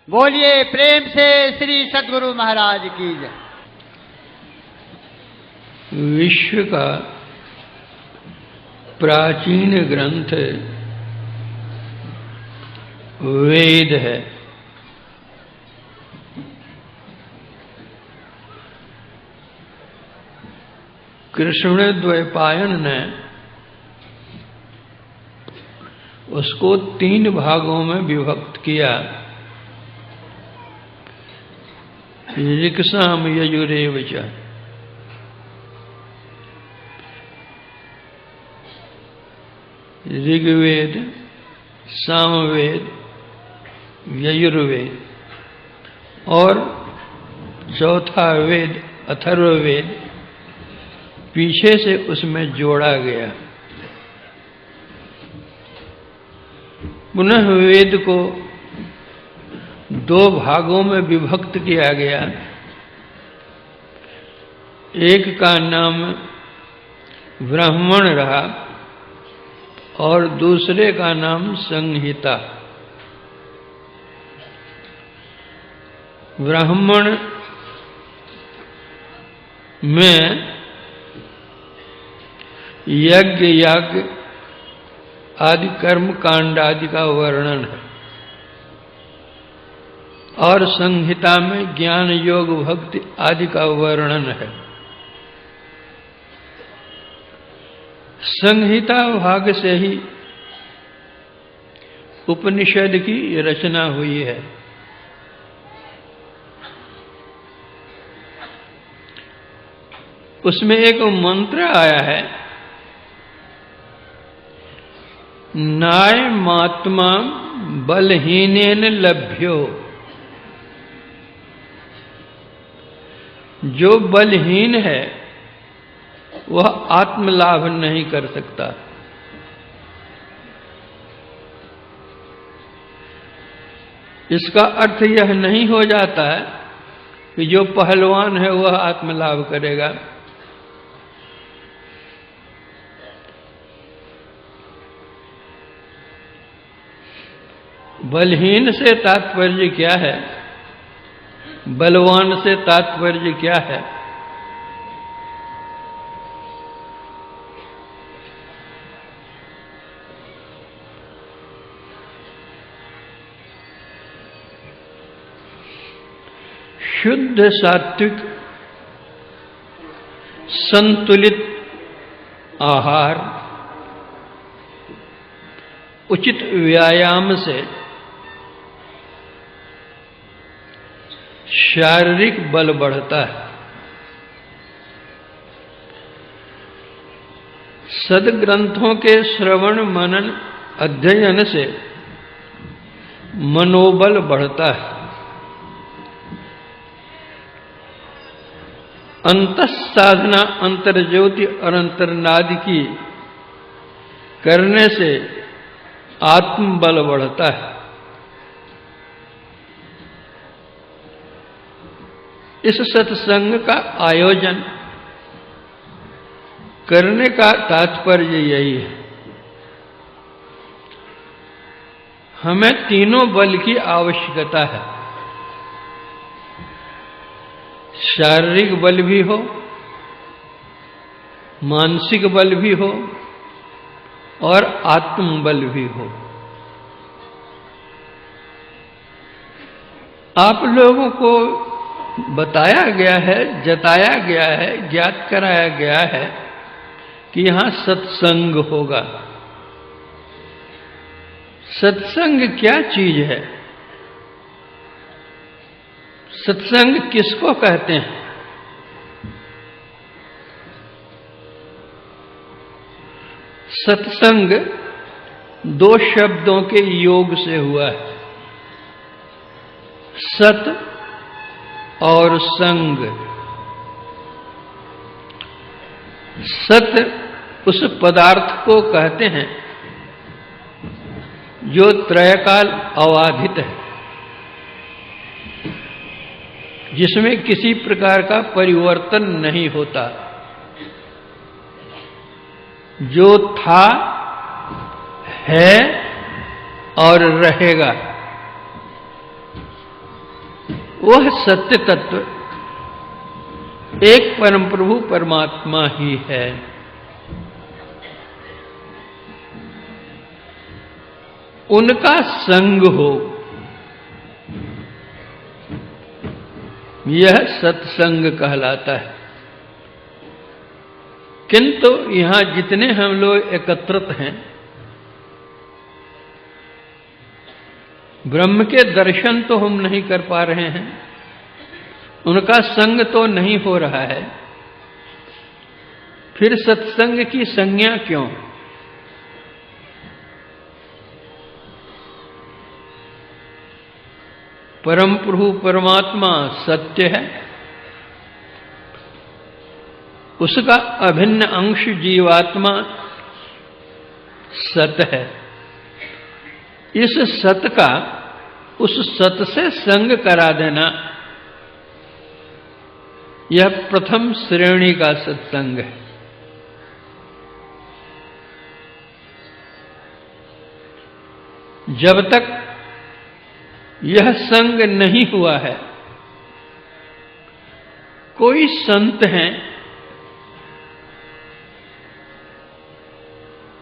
बोलिए प्रेम से श्री सद्गुरु महाराज की जय। विश्व का प्राचीन ग्रंथ वेद है। कृष्ण द्वैपायन ने उसको 3 भागों में विभक्त किया। ऋक्साम यजुरेव च। ऋग्वेद, सामवेद, यजुर्वेद और चौथा वेद अथर्ववेद पीछे से उसमें जोड़ा गया। पुनः वेद को 2 भागों में विभक्त किया गया। एक का नाम ब्राह्मण रहा और दूसरे का नाम संहिता। ब्राह्मण में यज्ञ याग आदि कर्म कांड आदि का वर्णन है और संहिता में ज्ञान योग भक्ति आदि का वर्णन है। संहिता भाग से ही उपनिषद की रचना हुई है। उसमें एक मंत्र आया है, नायमात्मा बलहीनेन लभ्यो। जो बलहीन है वह आत्मलाभ नहीं कर सकता। इसका अर्थ यह नहीं हो जाता है कि जो पहलवान है वह आत्मलाभ करेगा। बलहीन से तात्पर्य क्या है, बलवान से तात्पर्य क्या है? शुद्ध सात्विक संतुलित आहार, उचित व्यायाम से शारीरिक बल बढ़ता है। सद्ग्रंथों के श्रवण मनन अध्ययन से मनोबल बढ़ता है। अंतः साधना अंतर्ज्योति और अंतर्नाद की करने से आत्मबल बढ़ता है। इस सत्संग का आयोजन करने का तात्पर्य यही है। हमें तीनों बल की आवश्यकता है। शारीरिक बल भी हो, मानसिक बल भी हो और आत्मबल भी हो। आप लोगों को बताया गया है, जताया गया है, ज्ञात कराया गया है कि यहां सत्संग होगा। सत्संग क्या चीज है? सत्संग किसको कहते हैं? सत्संग 2 शब्दों के योग से हुआ है, सत और संग। सत उस पदार्थ को कहते हैं जो त्रयकाल अबाधित है, जिसमें किसी प्रकार का परिवर्तन नहीं होता, जो था, है और रहेगा। वह सत्य तत्व एक परम प्रभु परमात्मा ही है। उनका संग हो, यह सत्संग कहलाता है। किंतु यहां जितने हम लोग एकत्रित हैं, ब्रह्म के दर्शन तो हम नहीं कर पा रहे हैं, उनका संग तो नहीं हो रहा है, फिर सत्संग की संज्ञा क्यों? परम प्रभु परमात्मा सत्य है, उसका अभिन्न अंश जीवात्मा सत है। इस सत का उस सत से संग करा देना, यह प्रथम श्रेणी का सत्संग है। जब तक यह संग नहीं हुआ है, कोई संत हैं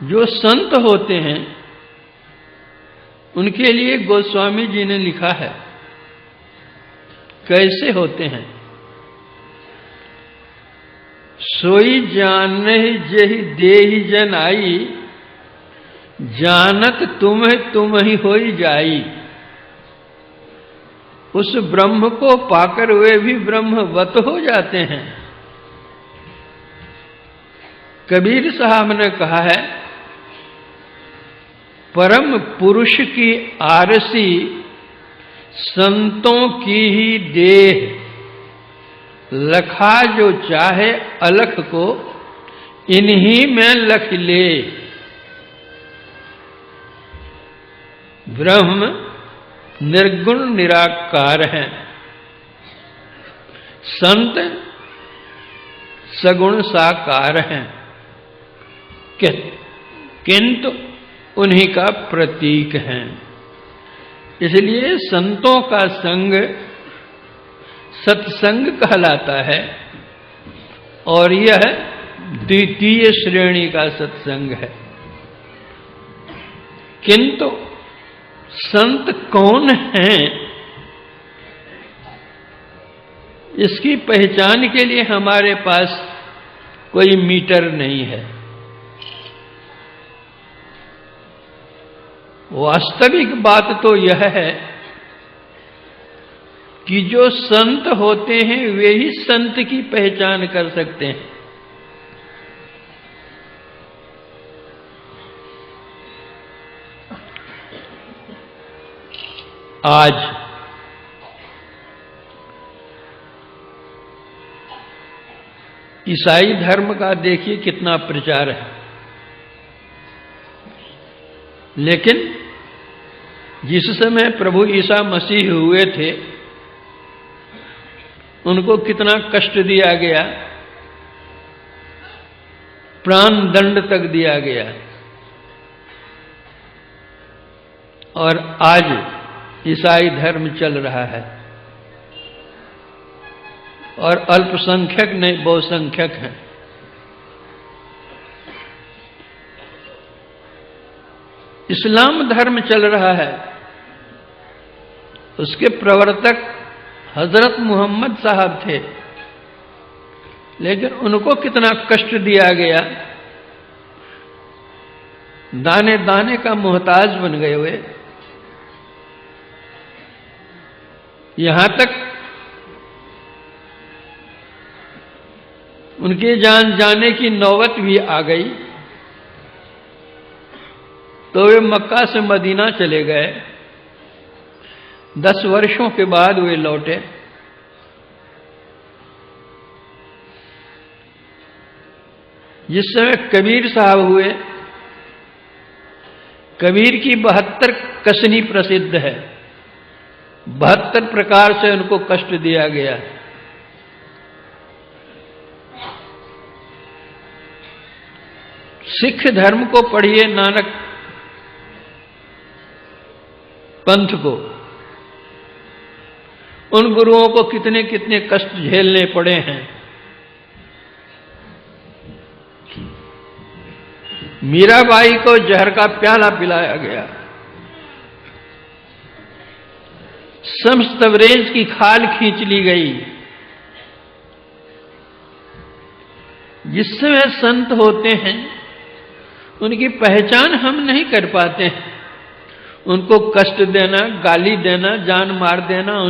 जो संत होते हैं, उनके लिए गोस्वामी जी ने लिखा है कैसे होते हैं। सोई जाने जेहि देहि जन आई, जानत तुम ही होई जाई। उस ब्रह्म को पाकर वे भी ब्रह्मवत हो जाते हैं। कबीर साहब ने कहा है, परम पुरुष की आरसी संतों की ही देह, लखा जो चाहे अलख को इन्हीं में लख ले। ब्रह्म निर्गुण निराकार हैं, संत सगुण साकार हैं, किंतु उन्हीं का प्रतीक हैं। इसलिए संतों का संग सत्संग कहलाता है, और यह द्वितीय श्रेणी का सत्संग है। किंतु संत कौन हैं, इसकी पहचान के लिए हमारे पास कोई मीटर नहीं है। वास्तविक बात तो यह है कि जो संत होते हैं वे ही संत की पहचान कर सकते हैं। आज ईसाई धर्म का देखिए कितना प्रचार है, लेकिन जिस समय प्रभु ईसा मसीह हुए थे, उनको कितना कष्ट दिया गया, प्राण दंड तक दिया गया। और आज ईसाई धर्म चल रहा है, और अल्पसंख्यक नहीं बहुसंख्यक हैं। इस्लाम धर्म चल रहा है, उसके प्रवर्तक हजरत मोहम्मद साहब थे, लेकिन उनको कितना कष्ट दिया गया, दाने दाने का मोहताज बन गए हुए। यहां तक उनके जान जाने की नौबत भी आ गई, तो वे मक्का से मदीना चले गए। 10 वर्षों के बाद वे लौटे। जिस समय कबीर साहब हुए, कबीर की 72 कसनी प्रसिद्ध है, 72 प्रकार से उनको कष्ट दिया गया। सिख धर्म को पढ़िए, नानक पंथ को, उन गुरुओं को कितने कितने कष्ट झेलने पड़े हैं। मीराबाई को जहर का प्याला पिलाया गया, समस्त ब्रेज की खाल खींच ली गई। जिस समय संत होते हैं उनकी पहचान हम नहीं कर पाते हैं। उनको कष्ट देना, गाली देना, जान मार देना